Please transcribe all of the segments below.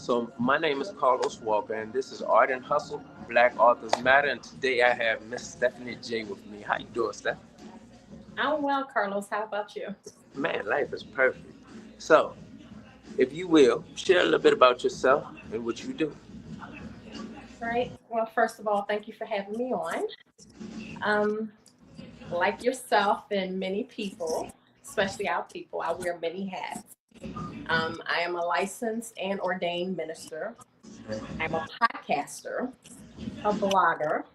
So my name is Carlos Walker, and this is Art and Hustle, Black Authors Matter. And today I have Miss Stephanie J with me. How you doing, Steph? I'm well, Carlos. How about you? Man, life is perfect. So, if you will, share a little bit about yourself and what you do. Right. Well, first of all, thank you for having me on. Um, like yourself and many people, especially our people, I wear many hats. I am a licensed and ordained minister. I'm a podcaster, a blogger,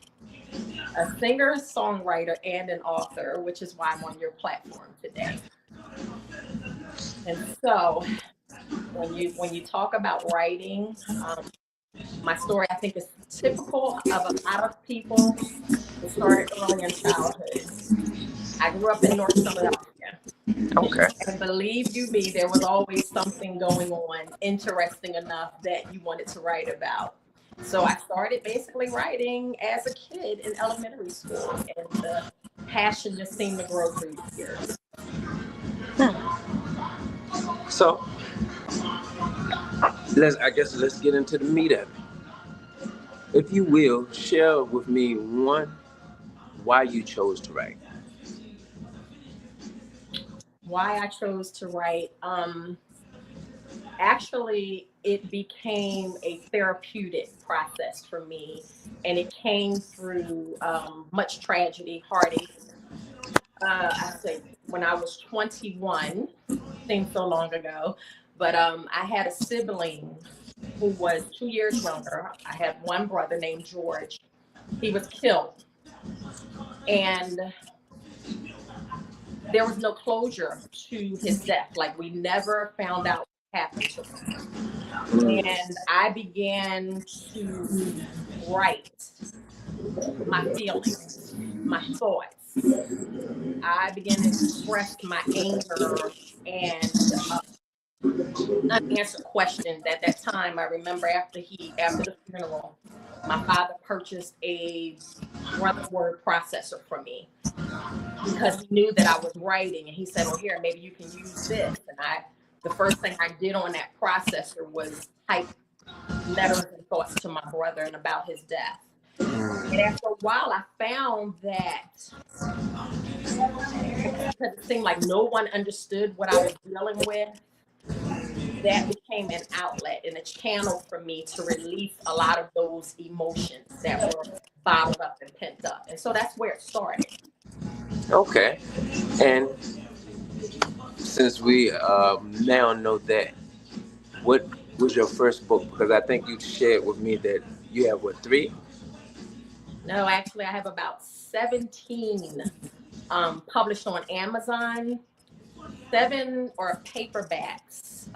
a singer, songwriter, and an author, which is why I'm on your platform today. And so, when you talk about writing, my story I think is typical of a lot of people. It started early in childhood. I grew up in North Philadelphia. Okay. And believe you me, there was always something going on interesting enough that you wanted to write about. So I started basically writing as a kid in elementary school, and the passion just seemed to grow through the years. So, let's get into the meat of it. If you will, share with me one why you chose to write. Why I chose to write, actually, it became a therapeutic process for me, and it came through much tragedy, heartache. I think when I was 21, seems so long ago, but I had a sibling who was 2 years younger. I had one brother named George. He was killed, and there was no closure to his death. Like, we never found out what happened to him. And I began to write my feelings, my thoughts. I began to express my anger and unanswered questions. At that time, I remember after the funeral, my father purchased a word processor for me because he knew that I was writing, and he said, "Well, here, maybe you can use this." And the first thing I did on that processor was type letters and thoughts to my brother and about his death. And after a while, I found that because it seemed like no one understood what I was dealing with, that became an outlet and a channel for me to release a lot of those emotions that were bottled up and pent up. And so that's where it started. Okay. And since we now know that, what was your first book? Because I think you shared with me that you have what, three? No, actually, I have about 17 published on Amazon, 7 or paperbacks.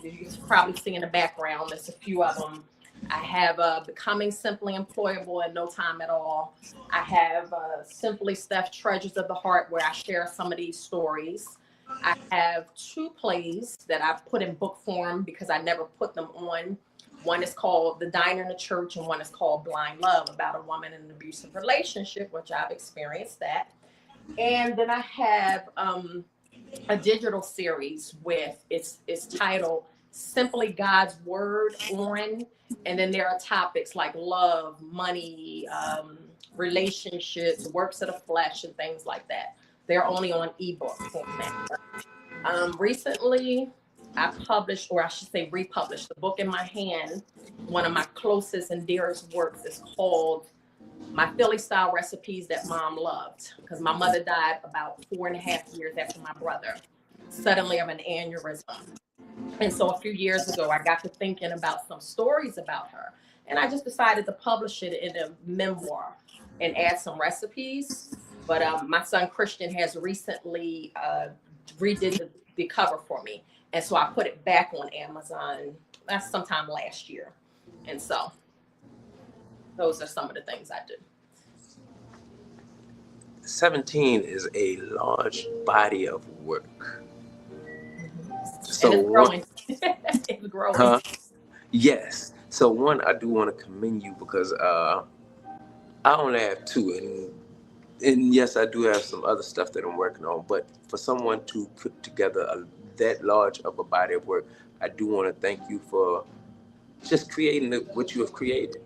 You probably see in the background, there's a few of them. I have Becoming Simply Employable in No Time at All. I have Simply Steph Treasures of the Heart, where I share some of these stories. I have 2 plays that I've put in book form because I never put them on. One is called The Diner in the Church, and one is called Blind Love, about a woman in an abusive relationship, which I've experienced that. And then I have a digital series with it's titled Simply God's Word On, and then there are topics like love, money, relationships, works of the flesh, and things like that. They're only on ebook format. Recently, I published, or I should say republished, the book in my hand. One of my closest and dearest works is called My Philly Style Recipes That Mom Loved, because my mother died about 4.5 years after my brother, suddenly of an aneurysm. And so a few years ago, I got to thinking about some stories about her, and I just decided to publish it in a memoir and add some recipes. But my son Christian has recently redid the cover for me, and so I put it back on Amazon. That's sometime last year, and so those are some of the things I do. 17 is a large body of work. So and it's growing. It's growing. Huh? Yes. So one, I do want to commend you because I only have 2, and yes, I do have some other stuff that I'm working on. But for someone to put together that large of a body of work, I do want to thank you for just creating what you have created.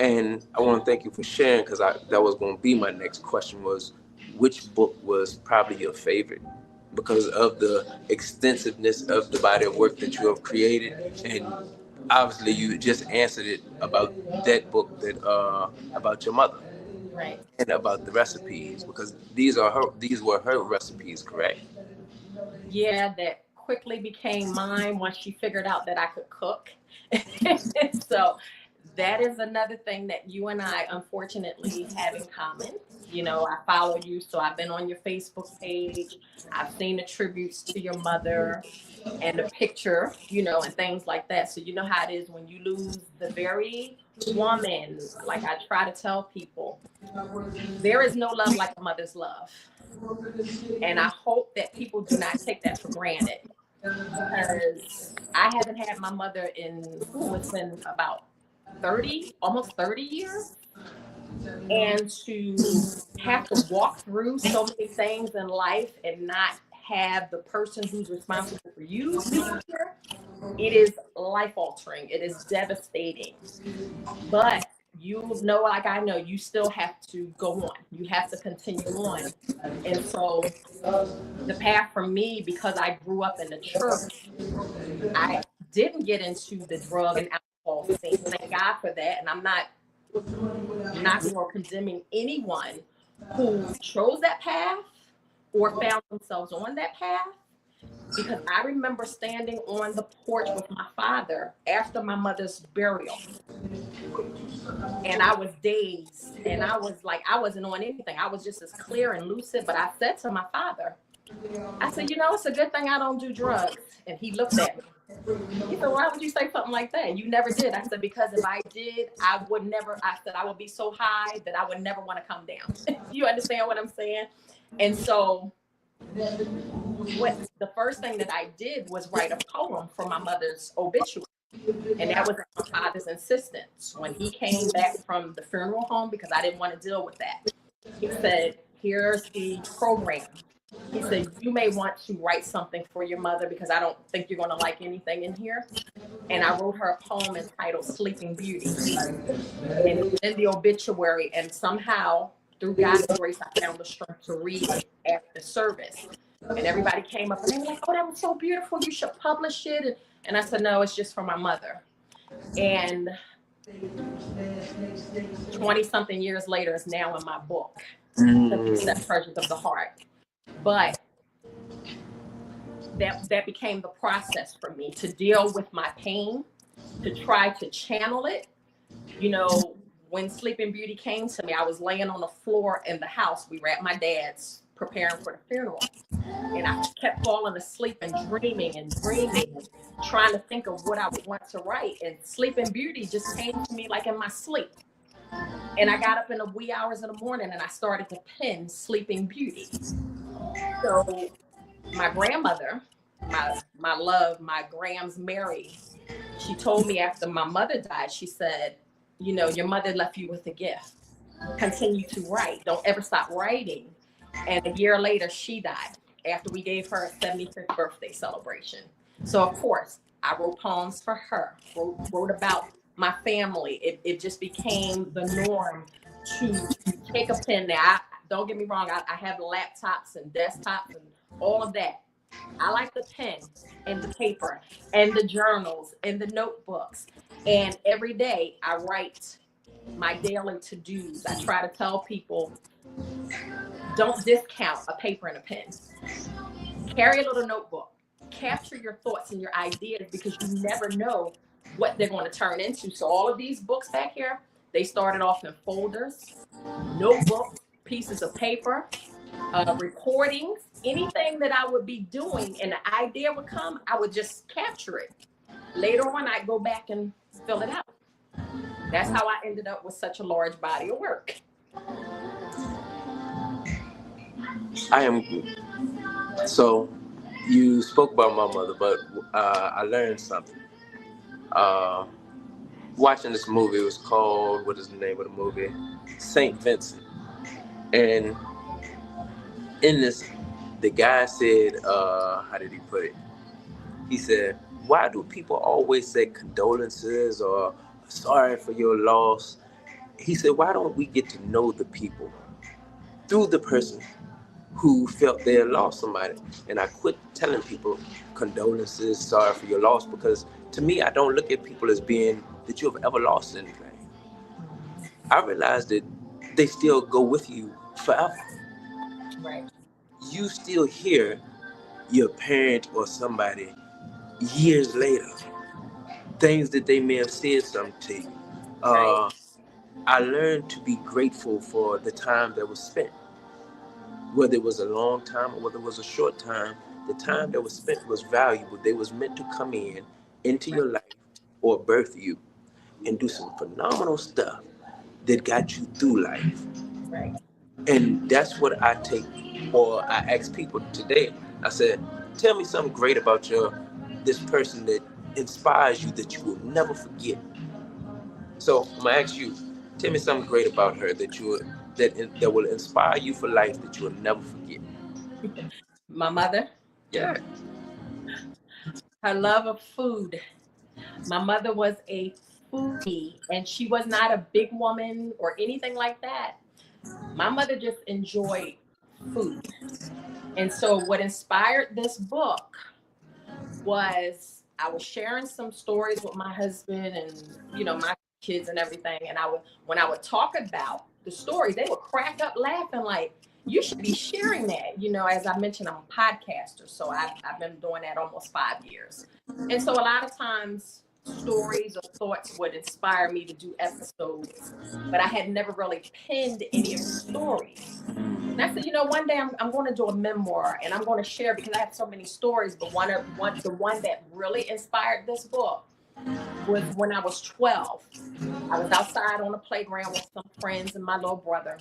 And I want to thank you for sharing, because that was going to be my next question, was which book was probably your favorite because of the extensiveness of the body of work that you have created. And obviously you just answered it about that book, that about your mother, Right. and about the recipes, because these were her recipes, correct? Yeah, that quickly became mine once she figured out that I could cook. So that is another thing that you and I unfortunately have in common. You know, I follow you, so I've been on your Facebook page. I've seen the tributes to your mother and the picture, you know, and things like that. So you know how it is when you lose the very woman, like I try to tell people, there is no love like a mother's love. And I hope that people do not take that for granted, because I haven't had my mother in, it's been about 30, almost 30 years. And to have to walk through so many things in life and not have the person who's responsible for you being here, it is life altering. It is devastating. But you know, like I know, you still have to go on. You have to continue on. And so the path for me, because I grew up in the church, I didn't get into the drug and alcohol scene. Thank God for that. And I'm not knocking or condemning anyone who chose that path or found themselves on that path, because I remember standing on the porch with my father after my mother's burial, and I was dazed, and I was like, I wasn't on anything. I was just as clear and lucid. But I said to my father, I said, you know, it's a good thing I don't do drugs. And he looked at me. He said, why would you say something like that? You never did. I said, because if I did, I would never, I said, I would be so high that I would never want to come down. You understand what I'm saying? And so what the first thing that I did was write a poem for my mother's obituary. And that was at my father's insistence. When he came back from the funeral home, because I didn't want to deal with that, he said, here's the program. He said, you may want to write something for your mother, because I don't think you're going to like anything in here. And I wrote her a poem entitled Sleeping Beauty. And it was in the obituary. And somehow, through God's grace, I found the strength to read it after service. And everybody came up and they were like, oh, that was so beautiful. You should publish it. And I said, no, it's just for my mother. And 20 something years later, it's now in my book, Set Treasures of the Heart. But that became the process for me to deal with my pain, to try to channel it. You know, when Sleeping Beauty came to me, I was laying on the floor in the house. We were at my dad's preparing for the funeral. And I kept falling asleep and dreaming and trying to think of what I would want to write. And Sleeping Beauty just came to me like in my sleep. And I got up in the wee hours in the morning and I started to pen Sleeping Beauty. So my grandmother, my love, my Grams Mary, she told me after my mother died, she said, you know, your mother left you with a gift. Continue to write. Don't ever stop writing. And a year later, she died after we gave her a 75th birthday celebration. So, of course, I wrote poems for her, wrote about my family. It just became the norm to take a pen. Now, don't get me wrong, I have laptops and desktops and all of that. I like the pen and the paper and the journals and the notebooks. And every day I write my daily to-dos. I try to tell people, don't discount a paper and a pen. Carry a little notebook. Capture your thoughts and your ideas, because you never know what they're going to turn into. So all of these books back here, they started off in folders, notebooks, pieces of paper, recordings, anything that I would be doing and the idea would come, I would just capture it. Later on, I'd go back and fill it out. That's how I ended up with such a large body of work. I am. So, you spoke about my mother, but I learned something. Watching this movie, it was called, what is the name of the movie? Saint Vincent. And in this, the guy said, how did he put it? He said, why do people always say condolences or sorry for your loss? He said, why don't we get to know the people through the person who felt they had lost somebody? And I quit telling people condolences, sorry for your loss, because to me, I don't look at people as being that you have ever lost anything. I realized that they still go with you forever. Right. You still hear your parent or somebody years later, things that they may have said something to you. Right. I learned to be grateful for the time that was spent, whether it was a long time or whether it was a short time. The time that was spent was valuable. They was meant to come in into Right. your life or birth you and do some phenomenal stuff that got you through life. Right. And that's what I take, or I ask people today. I said, tell me something great about this person that inspires you that you will never forget. So I'm gonna ask you, tell me something great about her that will inspire you for life that you will never forget. My mother, Yeah. her love of food. My mother was a foodie, and she was not a big woman or anything like that. My mother just enjoyed food. And so, what inspired this book was I was sharing some stories with my husband and, my kids and everything. And when I would talk about the stories, they would crack up laughing like, you should be sharing that. As I mentioned, I'm a podcaster. So I've been doing that almost 5 years. And so a lot of times stories or thoughts would inspire me to do episodes, but I had never really penned any of the stories. And I said, one day I'm going to do a memoir and I'm going to share because I have so many stories. But the one that really inspired this book was when I was 12. I was outside on the playground with some friends and my little brother.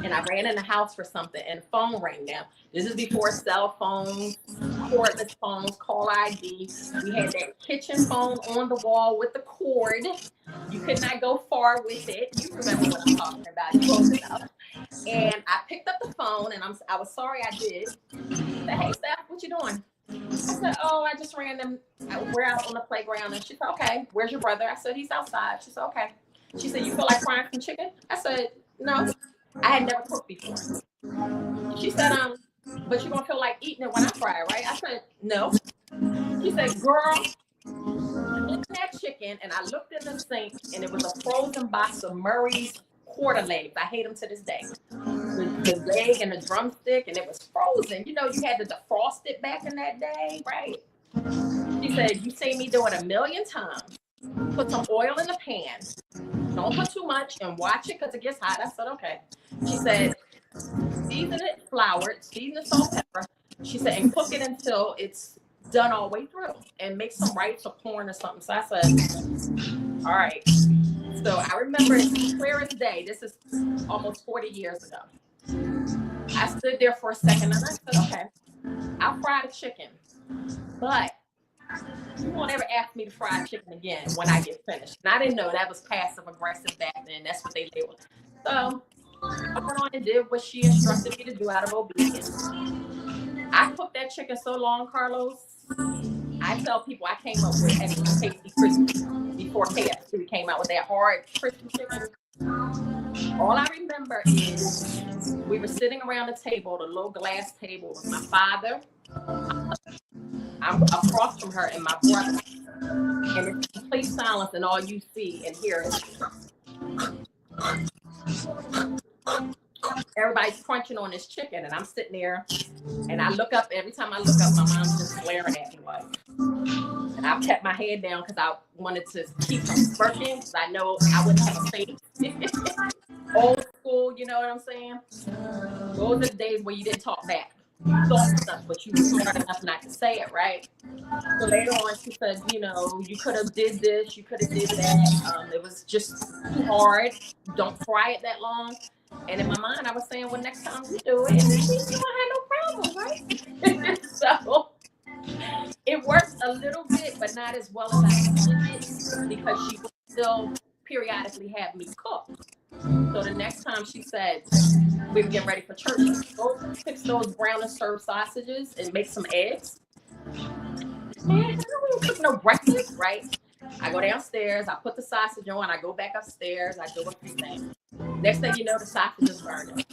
And I ran in the house for something and the phone rang. Now, this is before cell phones, cordless phones, call ID. We had that kitchen phone on the wall with the cord. You could not go far with it. You remember what I'm talking about. You old enough. And I picked up the phone and I was sorry I did. I said, hey, Steph, what you doing? I said, oh, I just ran them. We're out on the playground. And she said, okay, where's your brother? I said, he's outside. She said, okay. She said, you feel like frying some chicken? I said, no, I had never cooked before. She said, but you're going to feel like eating it when I fry it, right? I said, no. She said, girl, in that chicken. And I looked in the sink and it was a frozen box of Murray's quarter legs. I hate them to this day. The leg and the drumstick, and it was frozen. You had to defrost it back in that day, right? She said, you seen me do it a million times. Put some oil in the pan. Don't put too much and watch it because it gets hot. I said, okay. She said, season it, flour it, season it, salt, pepper. She said, and cook it until it's done all the way through and make some rice or corn or something. So I said, all right. So I remember it clear as day. This is almost 40 years ago. I stood there for a second and I said, okay, I'll fry the chicken, but you won't ever ask me to fry chicken again when I get finished. And I didn't know that was passive aggressive back then. That's what they labeled. So I went on and did what she instructed me to do out of obedience. I cooked that chicken so long, Carlos. I tell people I came up with extra tasty crispy before KFC came out with that hard crispy chicken. All I remember is we were sitting around the table, the little glass table with my father. I'm across from her and my brother. And it's complete silence, and all you see and hear is everybody's crunching on this chicken. And I'm sitting there and I look up. Every time I look up, my mom's just glaring at me like, and I kept my head down because I wanted to keep from smirking because I know I wouldn't have a face. Old school, you know what I'm saying? Those are the days where you didn't talk back. You thought stuff, but you were smart enough not to say it, right? So later on, she said, you could have did this, you could have did that. It was just too hard. Don't fry it that long. And in my mind, I was saying, well, next time you do it, you won't have no problem, right? So it worked a little bit, but not as well as I wanted it because she would still periodically have me cook. So the next time she said, we were getting ready for church, go fix those brown and serve sausages and make some eggs. man, I don't cook no breakfast, right? I go downstairs, I put the sausage on, I go back upstairs, I do a few things. Next thing you know, the sausage is burning.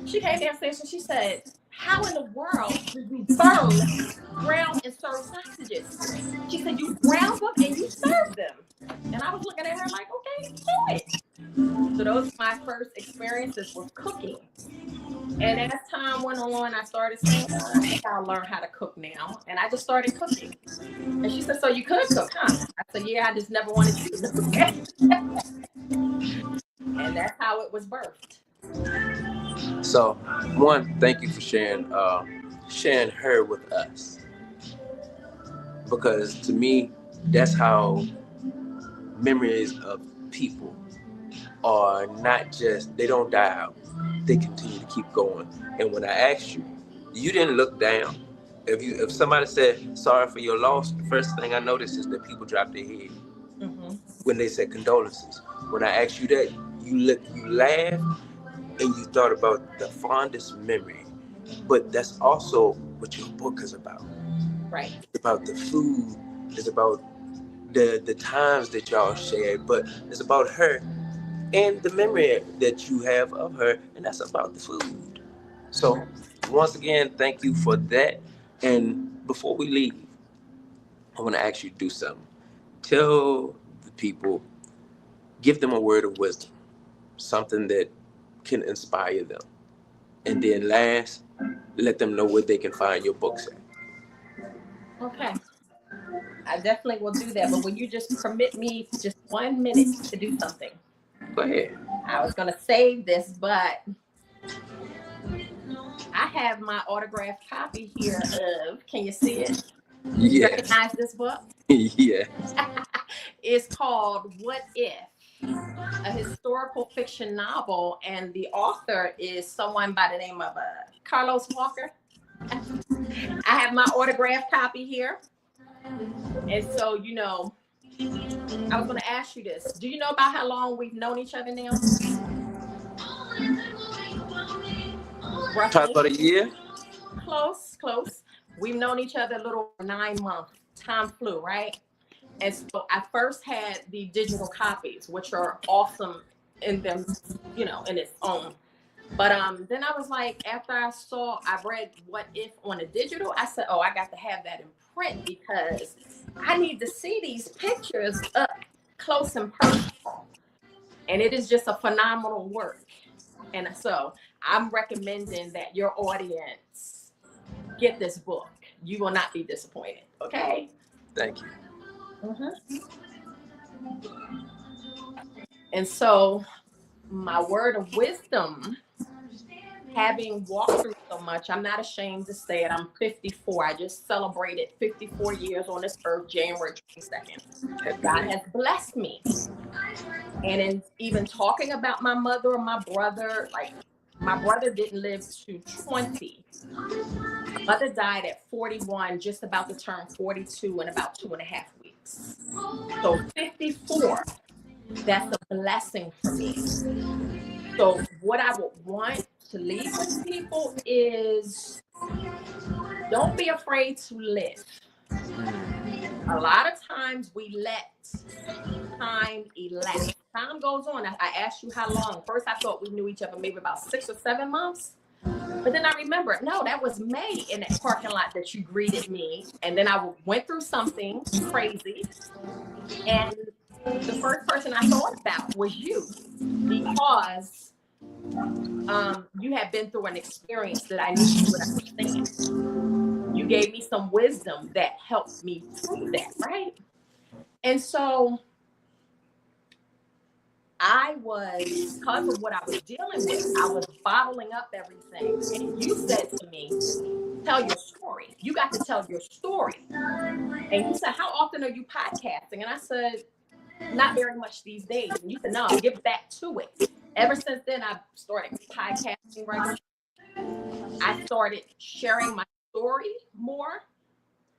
She came downstairs and she said, how in the world do you burn ground and served sausages? She said, you brown them and you serve them. And I was looking at her like, okay, do it. So those are my first experiences with cooking. And as time went on, I started saying, I think I'll learn how to cook now. And I just started cooking. And she said, so you could cook, huh? I said, yeah, I just never wanted you to know that. And that's how it was birthed. So, one, thank you for sharing her with us, because to me, that's how memories of people are not just, they don't die out, they continue to keep going. And when I asked you, you didn't look down. If somebody said sorry for your loss, the first thing I noticed is that people drop their head when they said condolences. When I asked you that, you laughed and you thought about the fondest memory. But that's also what your book is about. Right. It's about the food. It's about the times that y'all shared. But it's about her and the memory that you have of her, and that's about the food. So once again, thank you for that. And before we leave, I want to ask you to do something. Tell the people, give them a word of wisdom, something that can inspire them. And then last, let them know where they can find your books at. Okay. I definitely will do that. But will you just permit me just 1 minute to do something? Go ahead. I was going to save this, but I have my autographed copy here of, can you see it? You Yes. recognize this book? Yeah. It's called What If? A historical fiction novel, and the author is someone by the name of Carlos Walker. I have my autographed copy here. And so, I was going to ask you this. Do you know about how long we've known each other now? Talk about a year. Close. We've known each other a little over 9 months. Time flew, right? And so I first had the digital copies, which are awesome in them, in its own. But then I was like, after I read What If on the digital, I said, oh, I got to have that in print because I need to see these pictures up close and personal. And it is just a phenomenal work. And so I'm recommending that your audience get this book. You will not be disappointed. Okay. Thank you. And so my word of wisdom, having walked through so much, I'm not ashamed to say it. I'm 54. I just celebrated 54 years on this earth, January 22nd. God has blessed me. And in even talking about my mother or my brother, like my brother didn't live to 20. My mother died at 41, just about to turn 42 in about 2.5 weeks. So 54, that's a blessing for me. So what I would want to leave with people is don't be afraid to live. A lot of times we let time elapse. Time goes on. I asked you how long. First, I thought we knew each other maybe about 6 or 7 months. But then I remembered, no, that was May in that parking lot that you greeted me. And then I went through something crazy. And the first person I thought about was you, because you had been through an experience that I knew you would understand. You gave me some wisdom that helped me through that, right? And so because of what I was dealing with, I was bottling up everything. And you said to me, tell your story. You got to tell your story. And you said, how often are you podcasting? And I said, not very much these days. And you said, no, get back to it. Ever since then, I've started podcasting regularly. I started sharing my story more.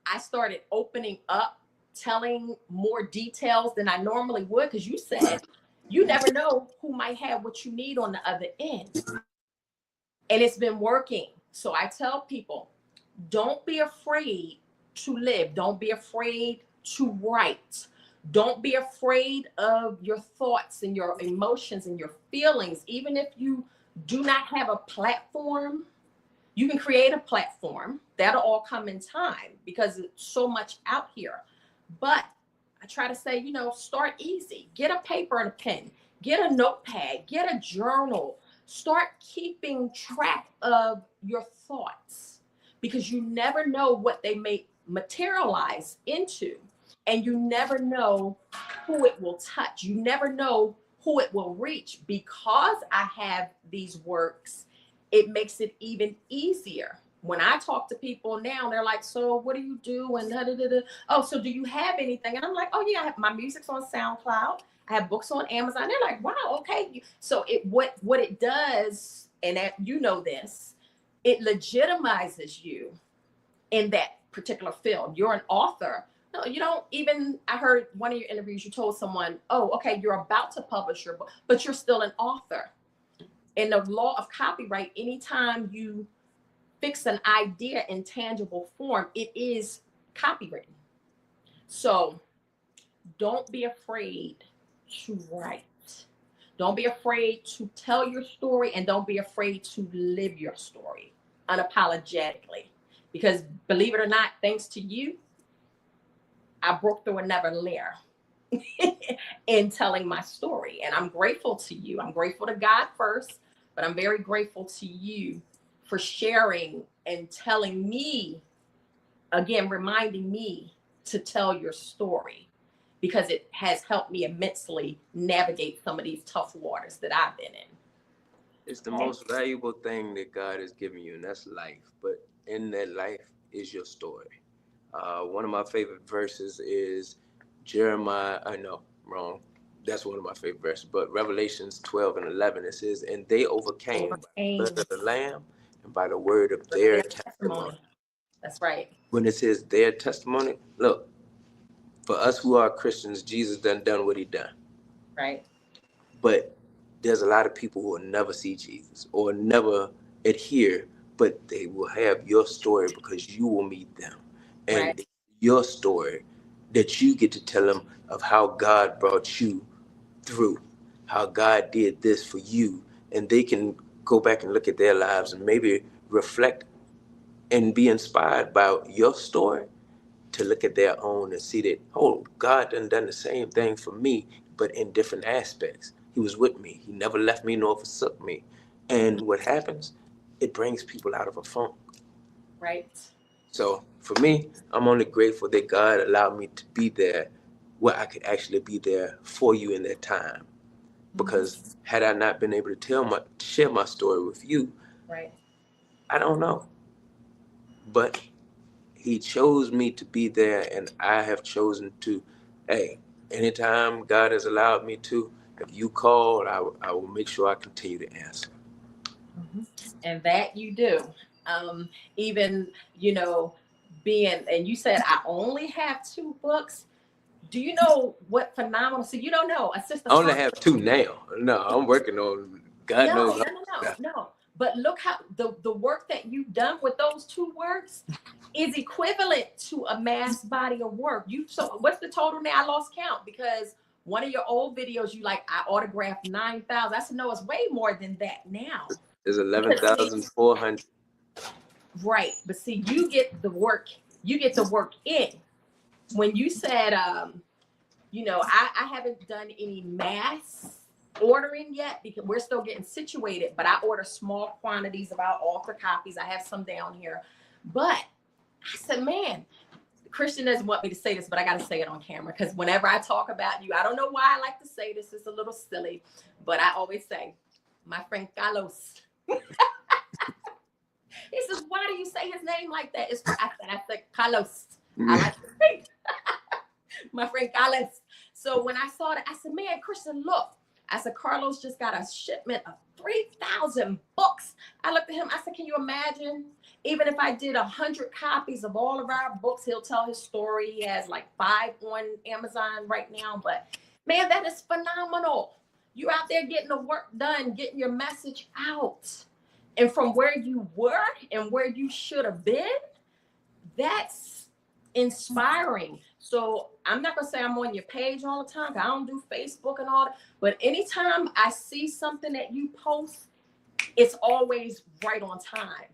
I started opening up, telling more details than I normally would, because you said you never know who might have what you need on the other end. And it's been working. So I tell people, don't be afraid to live. Don't be afraid to write. Don't be afraid of your thoughts and your emotions and your feelings. Even if you do not have a platform, you can create a platform. That'll all come in time because it's so much out here. But I try to say, start easy. Get a paper and a pen. Get a notepad. Get a journal. Start keeping track of your thoughts because you never know what they may materialize into. And you never know who it will touch. You never know who it will reach. Because I have these works, it makes it even easier. When I talk to people now, they're like, so what do you do? And da, da, da, da. Oh, so do you have anything? And I'm like, oh yeah, I have my music's on SoundCloud. I have books on Amazon. They're like, wow, okay. So what it does, and that this, it legitimizes you in that particular field. You're an author. No, you don't even, I heard one of your interviews, you told someone, oh, okay, you're about to publish your book, but you're still an author. In the law of copyright, anytime you fix an idea in tangible form, it is copywritten. So don't be afraid to write. Don't be afraid to tell your story, and don't be afraid to live your story unapologetically. Because believe it or not, thanks to you, I broke through another layer in telling my story. And I'm grateful to you. I'm grateful to God first, but I'm very grateful to you for sharing and telling me, again, reminding me to tell your story, because it has helped me immensely navigate some of these tough waters that I've been in. It's the most valuable thing that God has given you, and that's life. But in that life is your story. One of my favorite verses is Jeremiah. I know, wrong. That's one of my favorite verses. But Revelations 12:11, it says, and they overcame by the blood of the Lamb and by the word of their testimony. That's right. When it says their testimony, look, for us who are Christians, Jesus done what he done. Right. But there's a lot of people who will never see Jesus or never adhere, but they will have your story because you will meet them. And Right. it's your story that you get to tell them of how God brought you through, how God did this for you. And they can go back and look at their lives and maybe reflect and be inspired by your story to look at their own and see that, oh, God done the same thing for me, but in different aspects. He was with me. He never left me nor forsook me. And what happens? It brings people out of a funk. Right. So for me, I'm only grateful that God allowed me to be there where I could actually be there for you in that time. Because had I not been able to share my story with you, right, I don't know. But he chose me to be there, and I have chosen to, hey, anytime God has allowed me to, if you call, I will make sure I continue to answer. And that you do. Even, being, and you said, I only have 2 books. Do you know what phenomenal? So you don't know. A sister. I only have 2 now. No, I'm working on, God knows. No. But look how the work that you've done with those 2 works is equivalent to a mass body of work. So what's the total now? I lost count because one of your old videos, you like, I autographed 9,000. I said, no, it's way more than that now. There's 11,400. Right. But see, you get the work in. When you said, I haven't done any mass ordering yet because we're still getting situated, but I order small quantities of our author copies. I have some down here. But I said, man, Christian doesn't want me to say this, but I got to say it on camera because whenever I talk about you, I don't know why I like to say this. It's a little silly, but I always say, my friend Carlos. He says, why do you say his name like that? I said Carlos. I like to say my friend Carlos. So when I saw that, I said, man, Christian, look. I said, Carlos just got a shipment of 3,000 books. I looked at him. I said, can you imagine? Even if I did 100 copies of all of our books, he'll tell his story. He has like 5 on Amazon right now. But man, that is phenomenal. You're out there getting the work done, getting your message out. And from where you were and where you should have been, that's inspiring. So I'm not gonna say I'm on your page all the time. I don't do Facebook and all that. But anytime I see something that you post, it's always right on time.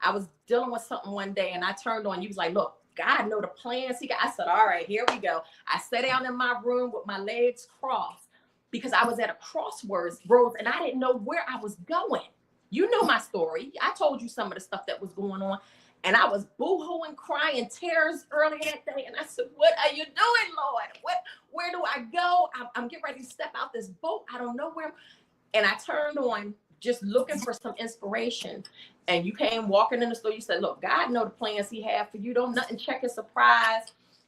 I was dealing with something one day and I turned on, you was like, look, God know the plans he got. I said, all right, here we go. I sat down in my room with my legs crossed because I was at a crossroads and I didn't know where I was going. You know my story. I told you some of the stuff that was going on. And I was boo-hooing, crying tears earlier that day. And I said, what are you doing, Lord? Where do I go? I'm getting ready to step out this boat. I don't know where. And I turned on just looking for some inspiration. And you came walking in the store. You said, look, God know the plans he had for you. Don't nothing check a surprise.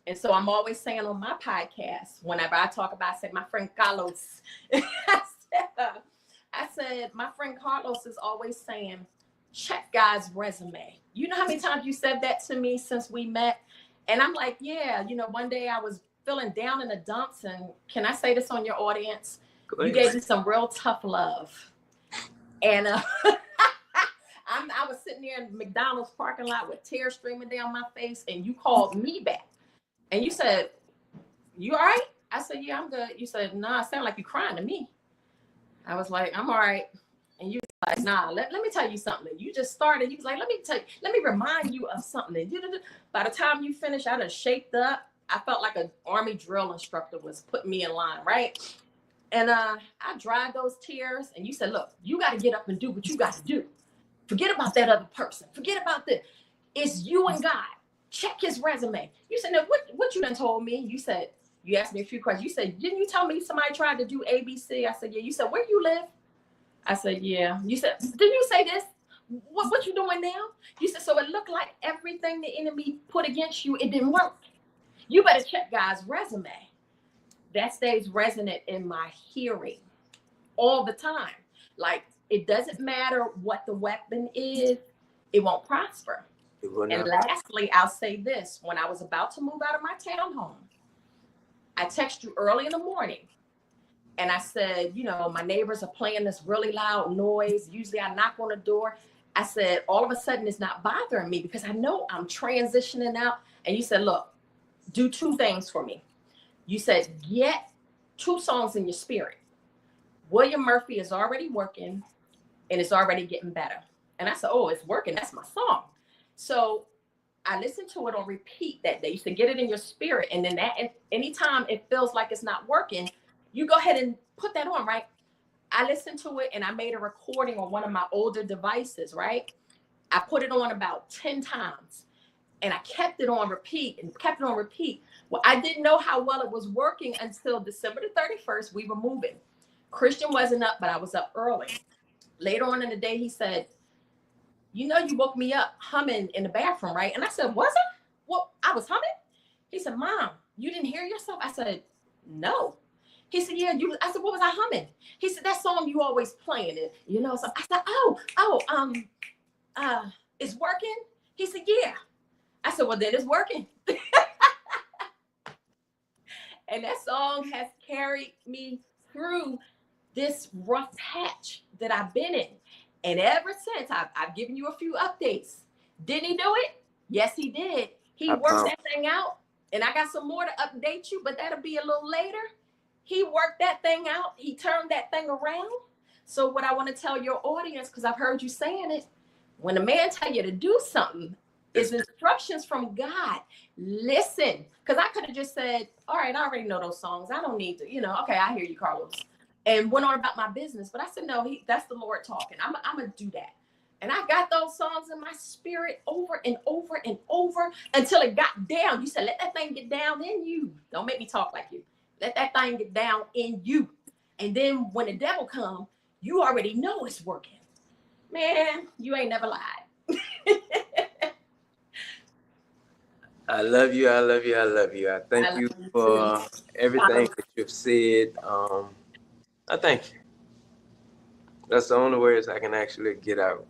And so I'm always saying on my podcast, whenever I talk about, I say, my friend Carlos, I said, my friend Carlos is always saying, check God's resume. You know how many times you said that to me since we met? And I'm like, yeah, you know, one day I was feeling down in the dumps. And can I say this on your audience? You gave me some real tough love. And I was sitting there in McDonald's parking lot with tears streaming down my face. And you called me back. And you said, you all right? I said, yeah, I'm good. You said, nah, it sounded like you crying to me. I was like, I'm all right. And you was like, nah, let me tell you something. You just started. You was like, let me remind you of something. By the time you finished, I done shaped up. I felt like an Army drill instructor was putting me in line, right? And I dried those tears. And you said, look, you got to get up and do what you got to do. Forget about that other person. Forget about this. It's you and God. Check his resume. You said, now what you done told me? You said, you asked me a few questions. You said, didn't you tell me somebody tried to do ABC? I said, yeah. You said, where you live? I said, yeah. You said, didn't you say this? What you doing now? You said, so it looked like everything the enemy put against you, it didn't work. You better check God's resume. That stays resonant in my hearing all the time. Like, it doesn't matter what the weapon is, it won't prosper. And lastly, I'll say this. When I was about to move out of my townhome, I texted you early in the morning. And I said, you know, my neighbors are playing this really loud noise. Usually I knock on the door. I said, all of a sudden it's not bothering me because I know I'm transitioning out. And you said, look, do two things for me. You said, get 2 songs in your spirit. William Murphy is already working and it's already getting better. And I said, oh, it's working. That's my song. So I listened to it on repeat that day. You said, get it in your spirit. And then anytime it feels like it's not working, you go ahead and put that on, right? I listened to it and I made a recording on one of my older devices, right? I put it on about 10 times and I kept it on repeat and kept it on repeat. Well, I didn't know how well it was working until December the 31st, we were moving. Christian wasn't up, but I was up early. Later on in the day, he said, you know, you woke me up humming in the bathroom, right? And I said, was it? Well, I was humming. He said, Mom, you didn't hear yourself? I said, no. He said, yeah, you. I said, what was I humming? He said, that song you always playing it, you know? So I said, it's working? He said, yeah. I said, well, then it's working. And that song has carried me through this rough patch that I've been in. And ever since, I've given you a few updates. Didn't he do it? Yes, he did. He worked that thing out. And I got some more to update you, but that'll be a little later. He worked that thing out. He turned that thing around. So what I want to tell your audience, because I've heard you saying it, when a man tell you to do something, it's instructions from God. Listen, because I could have just said, all right, I already know those songs. I don't need to, okay, I hear you, Carlos. And went on about my business. But I said, no, that's the Lord talking. I'm going to do that. And I got those songs in my spirit over and over and over until it got down. You said, let that thing get down in you. Don't make me talk like you. Let that thing get down in you. And then when the devil comes, you already know it's working. Man, you ain't never lied. I love you. I love you. I love you. I thank you for everything that you've said. I thank you. That's the only words I can actually get out.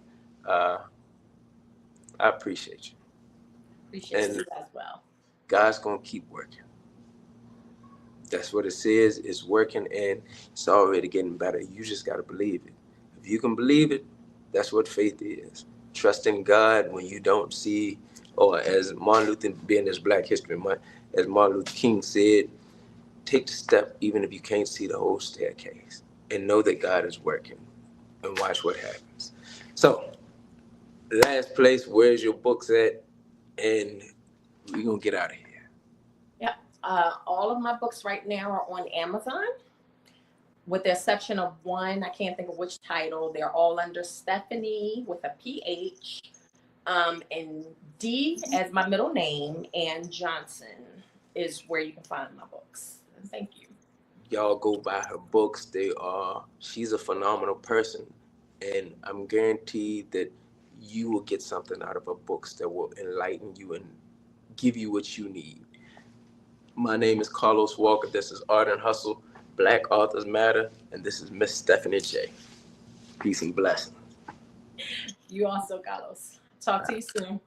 I appreciate you. Appreciate you as well. God's going to keep working. That's what it says. It's working and it's already getting better. You just got to believe it. If you can believe it, that's what faith is. Trusting God when you don't see or as Martin Luther, being this Black History Month, as Martin Luther King said, take the step even if you can't see the whole staircase, and know that God is working, and watch what happens. So, last place, where's your books at? And we're gonna get out of here. Yep. All of my books right now are on Amazon, with the exception of one. I can't think of which title. They're all under Stephanie with a PH, and D as my middle name, and Johnson is where you can find my books. And thank you. Y'all go buy her books. She's a phenomenal person, and I'm guaranteed that you will get something out of her books that will enlighten you and give you what you need. My name is Carlos Walker. This is Art and Hustle, Black Authors Matter, and this is Miss Stephanie J. Peace and blessings. You also, Carlos. Talk to you soon.